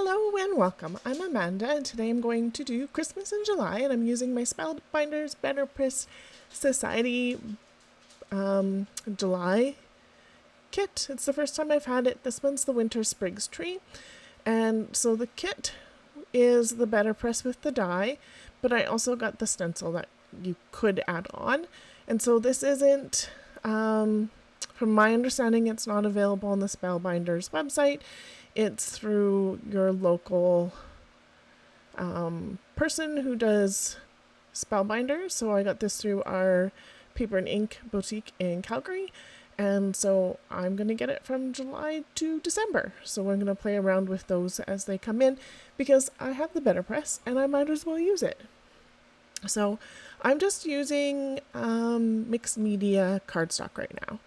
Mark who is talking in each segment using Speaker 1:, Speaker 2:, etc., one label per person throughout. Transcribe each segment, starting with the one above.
Speaker 1: Hello and welcome. I'm Amanda and today I'm going to do Christmas in July and I'm using my Spellbinders Betterpress Society July kit. It's the first time I've had it. This one's the Winter Sprigs tree. And so the kit is the Betterpress with the die, but I also got the stencil that you could add on. And so this isn't, from my understanding, it's not available on the Spellbinders website. It's through your local person who does Spellbinders. So I got this through our paper and ink boutique in Calgary. And so I'm going to get it from July to December. So I'm going to play around with those as they come in because I have the Betterpress and I might as well use it. So I'm just using mixed media cardstock right now.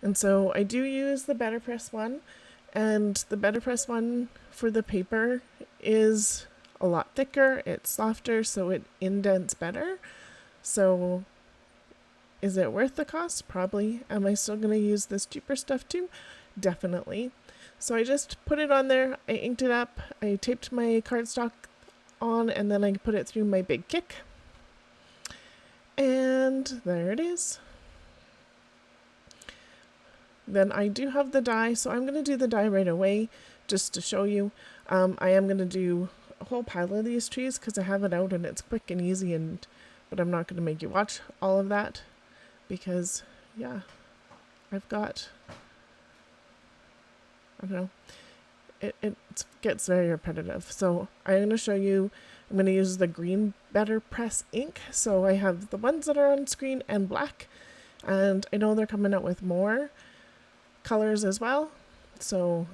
Speaker 1: And so I do use the Betterpress one. And the Betterpress one for the paper is a lot thicker, it's softer, so it indents better. So is it worth the cost? Probably. Am I still going to use this cheaper stuff too? Definitely. So I just put it on there, I inked it up, I taped my cardstock on, and then I put it through my big kick. And there it is. Then I do have the die, so I'm going to do the die right away just to show you. I am going to do a whole pile of these trees because I have it out and it's quick and easy, but I'm not going to make you watch all of that because, yeah, I've got, I don't know, it gets very repetitive. So I'm going to show you, I'm going to use the green Betterpress ink. So I have the ones that are on screen and black, and I know they're coming out with more colors as well, so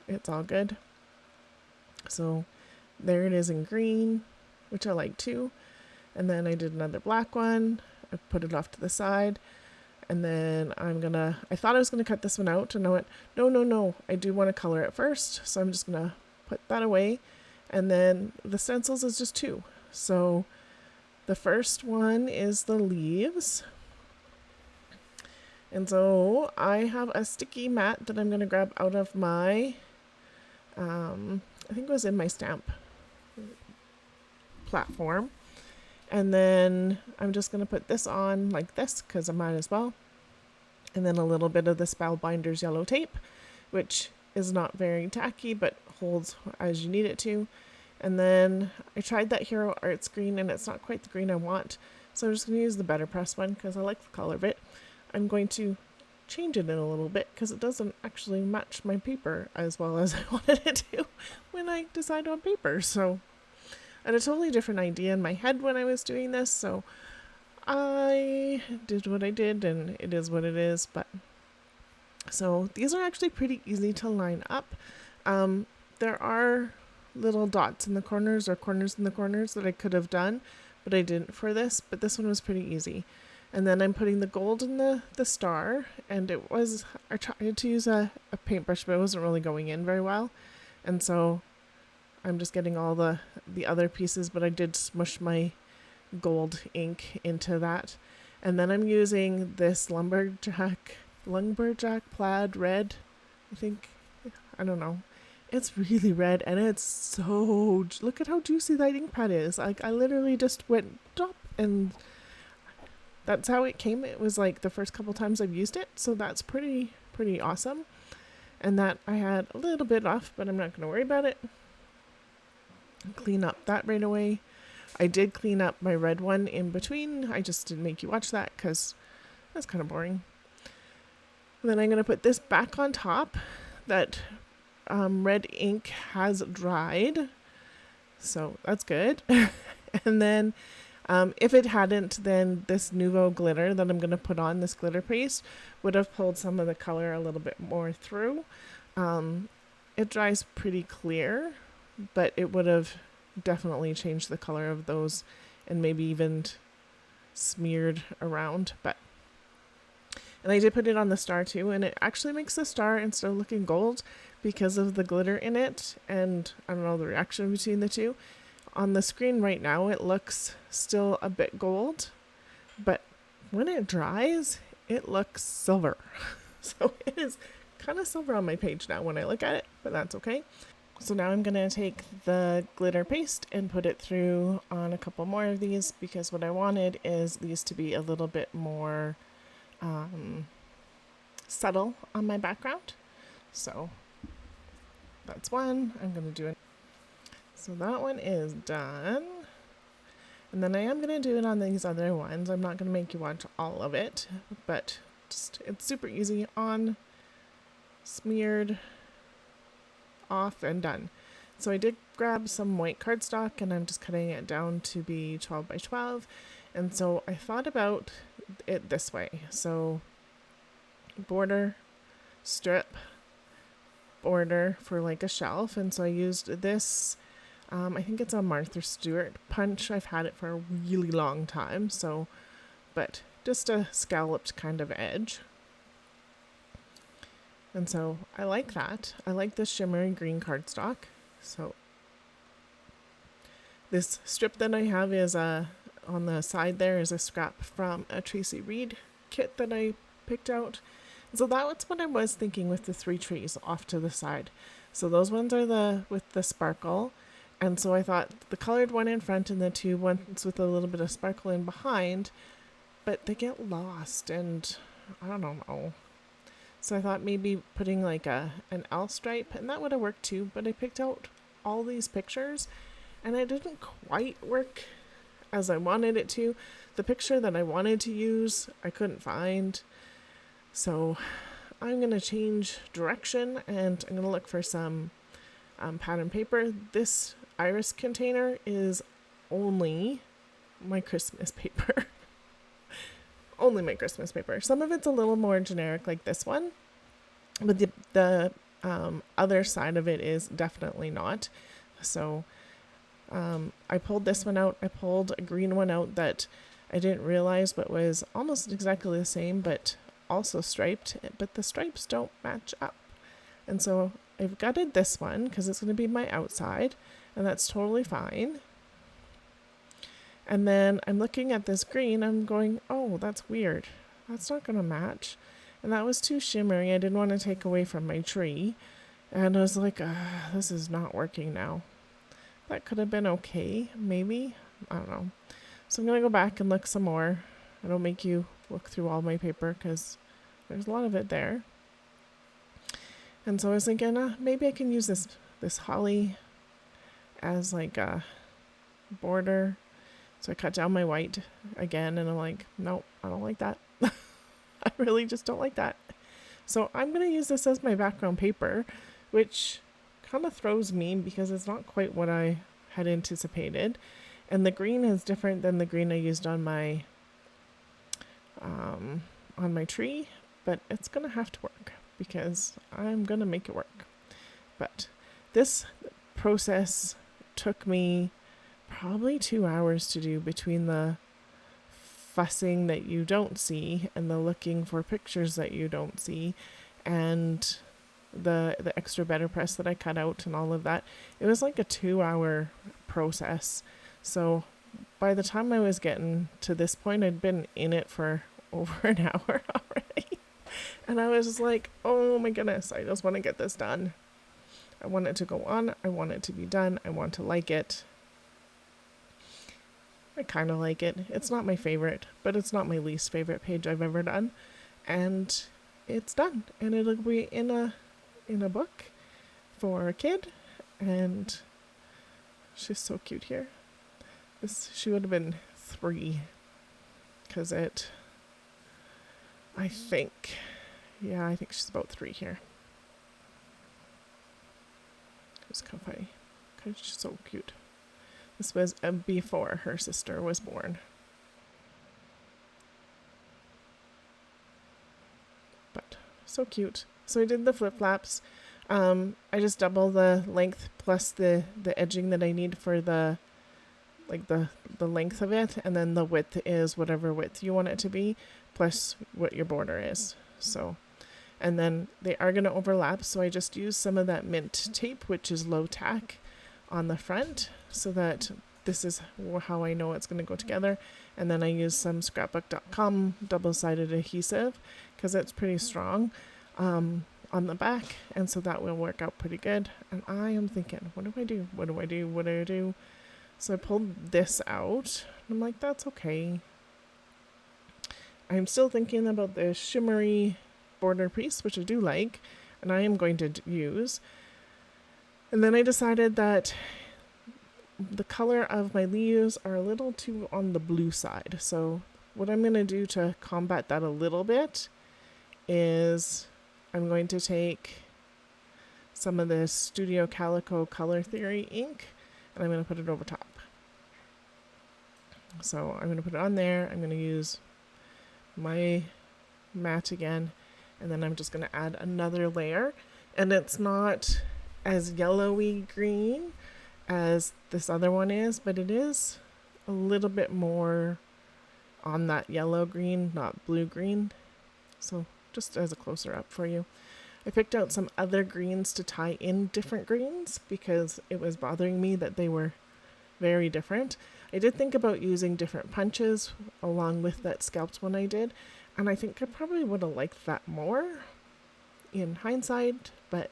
Speaker 1: it's all good. So there it is in green, which I like too. And then I did another black one. I put it off to the side, and then I thought I was gonna cut this one out, and I went, no, I do want to color it first, so I'm just gonna put that away. And then the stencils is just two. So the first one is the leaves. And so I have a sticky mat that I'm going to grab out of my, I think it was in my stamp platform. And then I'm just going to put this on like this because I might as well. And then a little bit of the Spellbinders yellow tape, which is not very tacky but holds as you need it to. And then I tried that Hero Arts green and it's not quite the green I want. So I'm just going to use the Betterpress one because I like the color of it. I'm going to change it in a little bit because it doesn't actually match my paper as well as I wanted it to when I decide on paper. So I had a totally different idea in my head when I was doing this. So I did what I did and it is what it is. But so these are actually pretty easy to line up. There are little dots in the corners or corners in the corners that I could have done, but I didn't for this. But this one was pretty easy. And then I'm putting the gold in the star, and I tried to use a paintbrush, but it wasn't really going in very well. And so I'm just getting all the other pieces, but I did smush my gold ink into that. And then I'm using this lumberjack plaid red, I think, I don't know. It's really red, and it's so, look at how juicy that ink pad is. Like, I literally just went drop and that's how it came. It was like the first couple times I've used it. So that's pretty awesome. And that I had a little bit off, but I'm not going to worry about it. Clean up that right away. I did clean up my red one in between. I just didn't make you watch that because that's kind of boring. And then I'm going to put this back on top. That red ink has dried. So that's good. And then if it hadn't, then this Nouveau glitter that I'm going to put on, this glitter paste, would have pulled some of the color a little bit more through. It dries pretty clear, but it would have definitely changed the color of those and maybe even smeared around. And I did put it on the star too, and it actually makes the star, instead of looking gold, because of the glitter in it, and I don't know the reaction between the two. On the screen right now, it looks still a bit gold, but when it dries, it looks silver. So it is kind of silver on my page now when I look at it, but that's okay. So now I'm going to take the glitter paste and put it through on a couple more of these, because what I wanted is these to be a little bit more subtle on my background. So that's one. I'm going to do it. So that one is done. And then I am going to do it on these other ones. I'm not going to make you watch all of it, but just it's super easy. On, smeared, off, and done. So I did grab some white cardstock and I'm just cutting it down to be 12 by 12. And so I thought about it this way. So border, strip, border for like a shelf. And so I used this, I think it's a Martha Stewart punch. I've had it for a really long time. So, but just a scalloped kind of edge. And so I like that. I like this shimmery green cardstock. So this strip that I have is on the side there is a scrap from a Tracy Reed kit that I picked out. So that's what I was thinking with the 3 trees off to the side. So those ones are with the sparkle. And so I thought the colored one in front and the 2 ones with a little bit of sparkle in behind, but they get lost and I don't know. So I thought maybe putting like an L stripe, and that would have worked too, but I picked out all these pictures and it didn't quite work as I wanted it to. The picture that I wanted to use, I couldn't find. So I'm going to change direction and I'm going to look for some pattern paper. This iris container is only my Christmas paper. Only my Christmas paper. Some of it's a little more generic like this one, but the other side of it is definitely not. So I pulled this one out. I pulled a green one out that I didn't realize but was almost exactly the same but also striped, but the stripes don't match up. And so I've gutted this one because it's going to be my outside, and that's totally fine. And then I'm looking at this green, I'm going, oh, that's weird. That's not going to match. And that was too shimmery. I didn't want to take away from my tree. And I was like, this is not working now. That could have been okay, maybe. I don't know. So I'm going to go back and look some more. I don't make you look through all my paper because there's a lot of it there. And so I was thinking, maybe I can use this holly as like a border. So I cut down my white again, and I'm like, nope, I don't like that. I really just don't like that. So I'm going to use this as my background paper, which kind of throws me because it's not quite what I had anticipated. And the green is different than the green I used on my tree, but it's going to have to work because I'm going to make it work. But this process took me probably 2 hours to do, between the fussing that you don't see and the looking for pictures that you don't see and the extra Betterpress that I cut out and all of that. It was like a 2-hour process. So by the time I was getting to this point, I'd been in it for over an hour already. And I was just like, oh my goodness, I just want to get this done. I want it to go on. I want it to be done. I want to like it. I kind of like it. It's not my favorite, but it's not my least favorite page I've ever done. And it's done. And it'll be in a book for a kid. And she's so cute here. She would have been 3. Because I think she's about 3 here. It's kind of funny. Because she's so cute. This was before her sister was born. But so cute. So I did the flip-flaps. I just double the length plus the edging that I need for the length of it, and then the width is whatever width you want it to be, plus what your border is. So, and then they are going to overlap, so I just use some of that mint tape, which is low tack, on the front, so that this is how I know it's going to go together. And then I use some scrapbook.com double-sided adhesive because it's pretty strong. on the back, and so that will work out pretty good. And I am thinking, what do I do? What do I do? What do I do? So I pulled this out. I'm like, that's okay. I'm still thinking about the shimmery border piece, which I do like, and I am going to use. And then I decided that the color of my leaves are a little too on the blue side. So what I'm going to do to combat that a little bit is I'm going to take some of this Studio Calico Color Theory ink and I'm going to put it over top. So I'm going to put it on there. I'm going to use my matte again, and then I'm just going to add another layer. And it's not as yellowy green as this other one is, but it is a little bit more on that yellow green, not blue green. So just as a closer up for you. I picked out some other greens to tie in different greens because it was bothering me that they were very different. I did think about using different punches along with that scalped one I did, and I think I probably would have liked that more in hindsight, but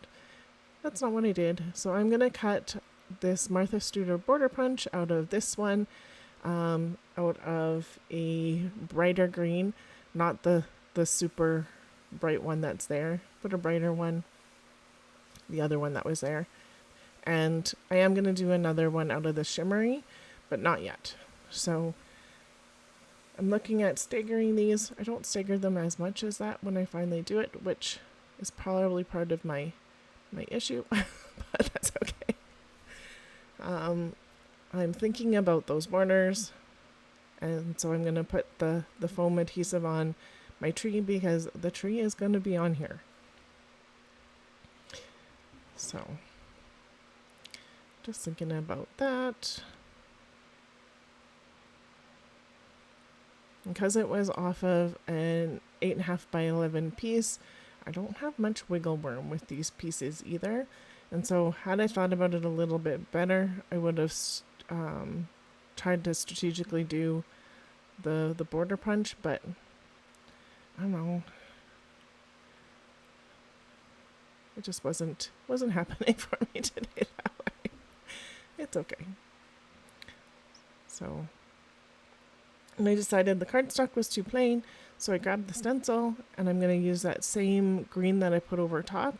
Speaker 1: that's not what I did. So I'm going to cut this Martha Stewart border punch out of this one, out of a brighter green, not the super bright one that's there, but a brighter one, the other one that was there. And I am going to do another one out of the shimmery, but not yet. So I'm looking at staggering these. I don't stagger them as much as that when I finally do it, which is probably part of my issue, but that's okay. I'm thinking about those borders, and so I'm going to put the foam adhesive on my tree because the tree is going to be on here. So just thinking about that. Because it was off of an 8.5 by 11 piece, I don't have much wiggle room with these pieces either. And so had I thought about it a little bit better, I would have tried to strategically do the border punch, but I don't know. It just wasn't happening for me today that way. It's okay. So, and I decided the cardstock was too plain, so I grabbed the stencil and I'm going to use that same green that I put over top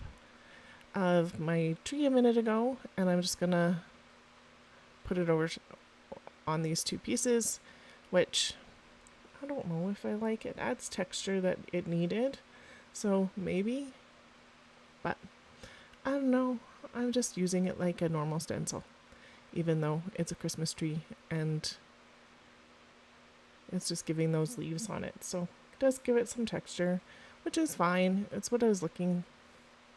Speaker 1: of my tree a minute ago, and I'm just going to put it over on these two pieces, which I don't know if I like. It adds texture that it needed, so maybe, but I don't know. I'm just using it like a normal stencil, even though it's a Christmas tree and it's just giving those leaves on it. So it does give it some texture, which is fine. It's what I was looking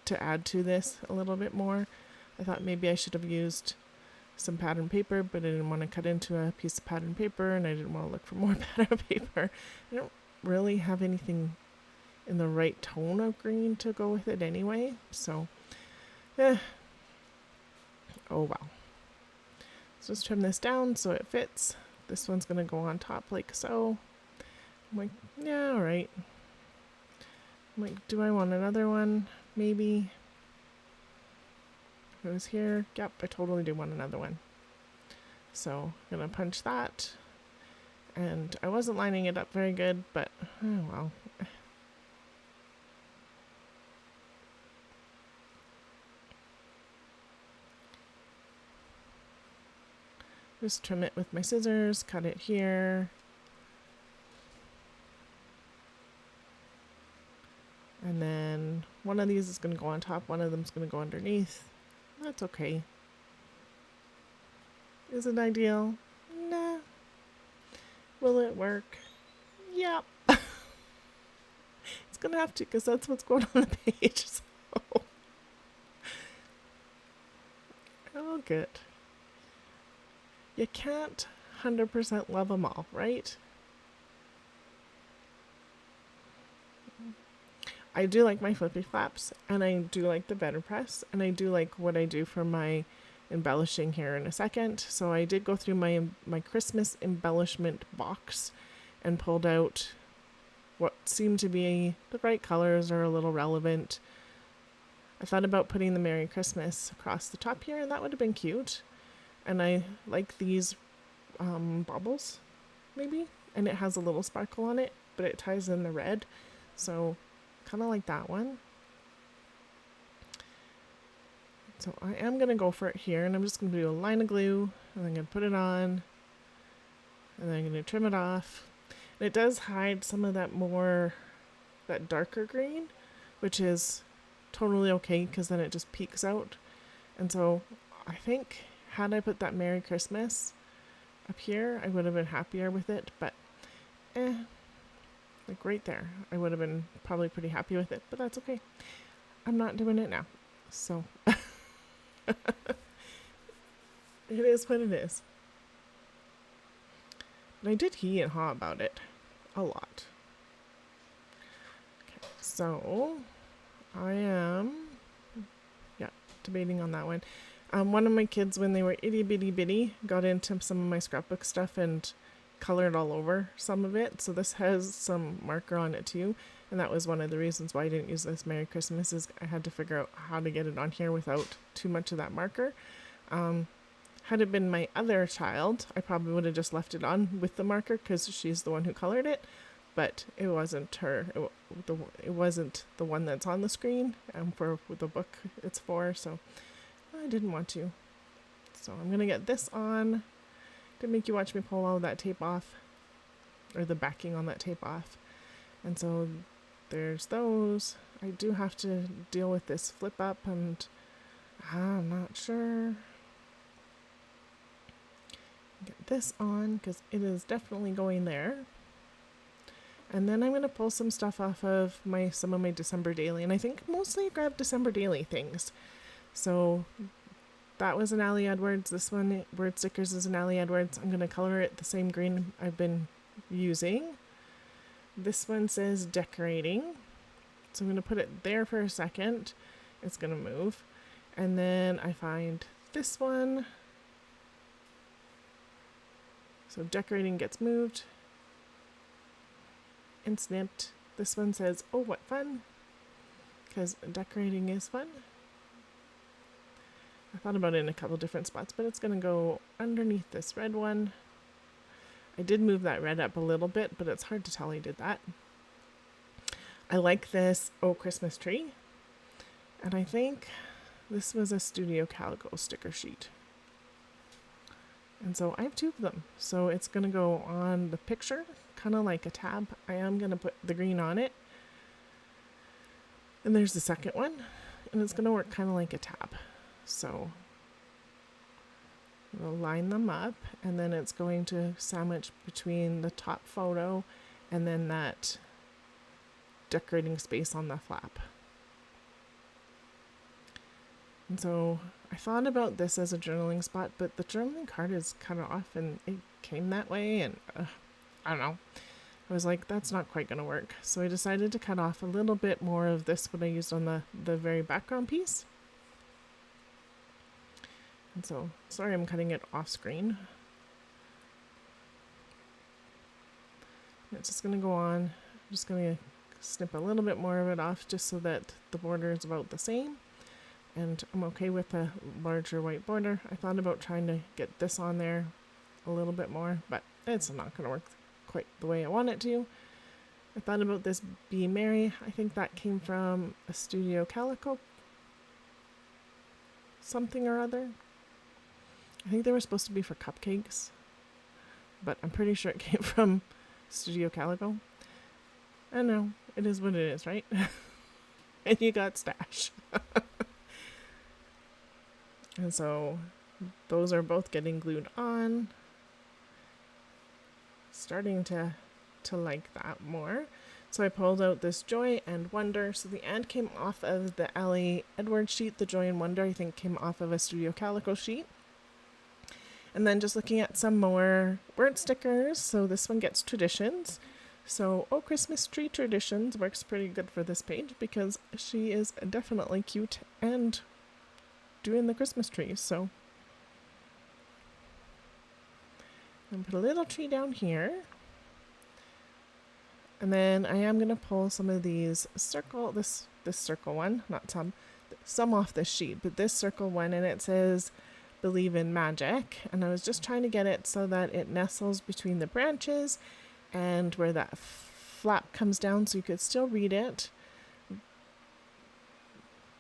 Speaker 1: to add to this a little bit more. I thought maybe I should have used some pattern paper, but I didn't want to cut into a piece of pattern paper, and I didn't want to look for more pattern paper. I don't really have anything in the right tone of green to go with it anyway, so oh well. Let's just trim this down so it fits. This one's going to go on top like so. I'm like, yeah, all right. I'm like, do I want another one? Maybe. If it was here, yep, I totally do want another one. So I'm going to punch that. And I wasn't lining it up very good, but oh well. Just trim it with my scissors, cut it here. And then one of these is going to go on top, one of them is going to go underneath. That's okay. Is it ideal? Nah. Will it work? Yeah. It's going to have to, because that's what's going on the page. So. Oh, good. You can't 100% love them all, right? I do like my flippy flaps, and I do like the Betterpress, and I do like what I do for my embellishing here in a second. So I did go through my Christmas embellishment box and pulled out what seemed to be the right colors or a little relevant I thought about putting the Merry Christmas across the top here, and that would have been cute. And I like these baubles, maybe, and it has a little sparkle on it, but it ties in the red, so kind of like that one. So I am going to go for it here, and I'm just going to do a line of glue, and I'm going to put it on, and then I'm going to trim it off. And it does hide some of that darker green, which is totally okay, because then it just peeks out. And so I think had I put that Merry Christmas up here, I would have been happier with it, but like right there, I would have been probably pretty happy with it, but that's okay. I'm not doing it now, so it is what it is. But I did hee and haw about it a lot. Okay, so I am debating on that one. One of my kids, when they were itty bitty bitty, got into some of my scrapbook stuff and colored all over some of it. So this has some marker on it too. And that was one of the reasons why I didn't use this Merry Christmas, is I had to figure out how to get it on here without too much of that marker. Had it been my other child, I probably would have just left it on with the marker because she's the one who colored it. But it wasn't her. It wasn't the one that's on the screen for the book it's for. So I didn't want to. So I'm going to get this on. To make you watch me pull all that tape off. Or the backing on that tape off. And so there's those. I do have to deal with this flip up, and I'm not sure. Get this on because it is definitely going there. And then I'm going to pull some stuff off of some of my December daily. And I think mostly I grabbed December daily things. So that was an Ali Edwards. This one, Word Stickers, is an Ali Edwards. I'm going to color it the same green I've been using. This one says decorating. So I'm going to put it there for a second. It's going to move. And then I find this one. So decorating gets moved and snipped. This one says, oh, what fun, because decorating is fun. I thought about it in a couple different spots, but it's going to go underneath this red one. I did move that red up a little bit, but it's hard to tell I did that. I like this Christmas tree, and I think this was a Studio Calico sticker sheet. And so I have two of them. So it's going to go on the picture, kind of like a tab. I am going to put the green on it. And there's the second one. And it's going to work kind of like a tab. So we'll line them up. And then it's going to sandwich between the top photo and then that decorating space on the flap. And so I thought about this as a journaling spot, but the journaling card is kind of off and it came that way, and I don't know. I was like, that's not quite going to work. So I decided to cut off a little bit more of this, what I used on the very background piece. And so, sorry I'm cutting it off screen. It's just going to go on. I'm just going to snip a little bit more of it off just so that the border is about the same. And I'm okay with a larger white border. I thought about trying to get this on there a little bit more, but it's not going to work quite the way I want it to. I thought about this Be Merry. I think that came from a Studio Calico something or other. I think they were supposed to be for cupcakes, but I'm pretty sure it came from Studio Calico. I know, it is what it is, right? And you got stash. And so those are both getting glued on. Starting to like that more. So I pulled out this Joy and Wonder. So the and came off of the Ali Edwards sheet. The Joy and Wonder, I think, came off of a Studio Calico sheet. And then just looking at some more word stickers. So this one gets traditions. So Christmas Tree Traditions works pretty good for this page because she is definitely cute and doing the Christmas trees. So I'm gonna put a little tree down here, and then I am gonna pull some of these this circle one, not some, some off this sheet, but this circle one, and it says believe in magic, and I was just trying to get it so that it nestles between the branches and where that flap comes down so you could still read it,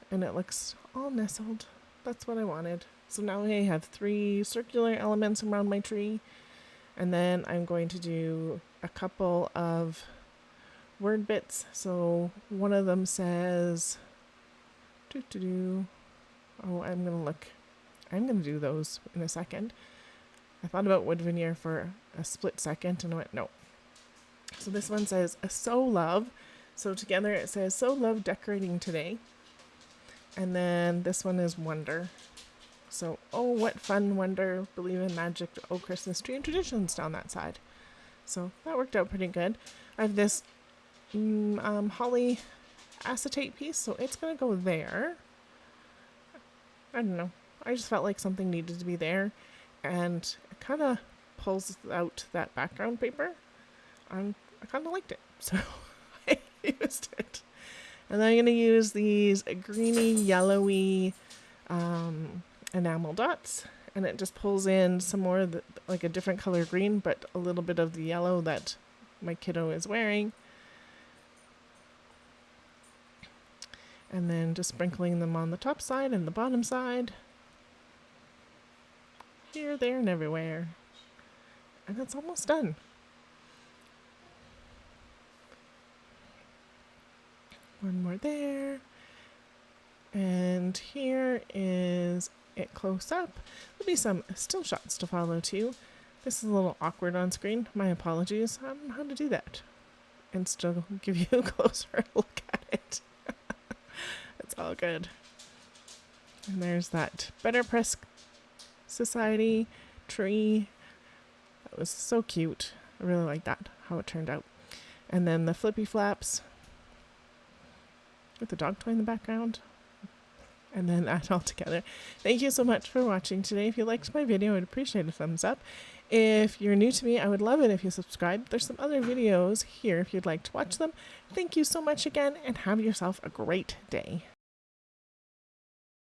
Speaker 1: and it looks all nestled. That's what I wanted. So now I have 3 circular elements around my tree, and then I'm going to do a couple of word bits. So one of them says oh, I'm gonna do those in a second. I thought about wood veneer for a split second and I went no. So this one says so love. So together it says so love decorating today. And then this one is wonder. So, oh, what fun, wonder, believe in magic, oh, Christmas tree and traditions down that side. So that worked out pretty good. I have this holly acetate piece, so it's going to go there. I don't know. I just felt like something needed to be there, and it kind of pulls out that background paper. I kind of liked it, so I used it. And then I'm going to use these greeny, yellowy enamel dots, and it just pulls in some more of the, like a different color green, but a little bit of the yellow that my kiddo is wearing. And then just sprinkling them on the top side and the bottom side. Here, there, and everywhere. And it's almost done. One more there. And here is it close up. There'll be some still shots to follow too. This is a little awkward on screen. My apologies. I don't know how to do that and still give you a closer look at it. It's all good. And there's that Betterpress Society tree. That was so cute. I really like that, how it turned out. And then the flippy flaps with the dog toy in the background. And then that all together. Thank you so much for watching today. If you liked my video, I'd appreciate a thumbs up. If you're new to me, I would love it if you subscribe. There's some other videos here if you'd like to watch them. Thank you so much again, and have yourself a great day.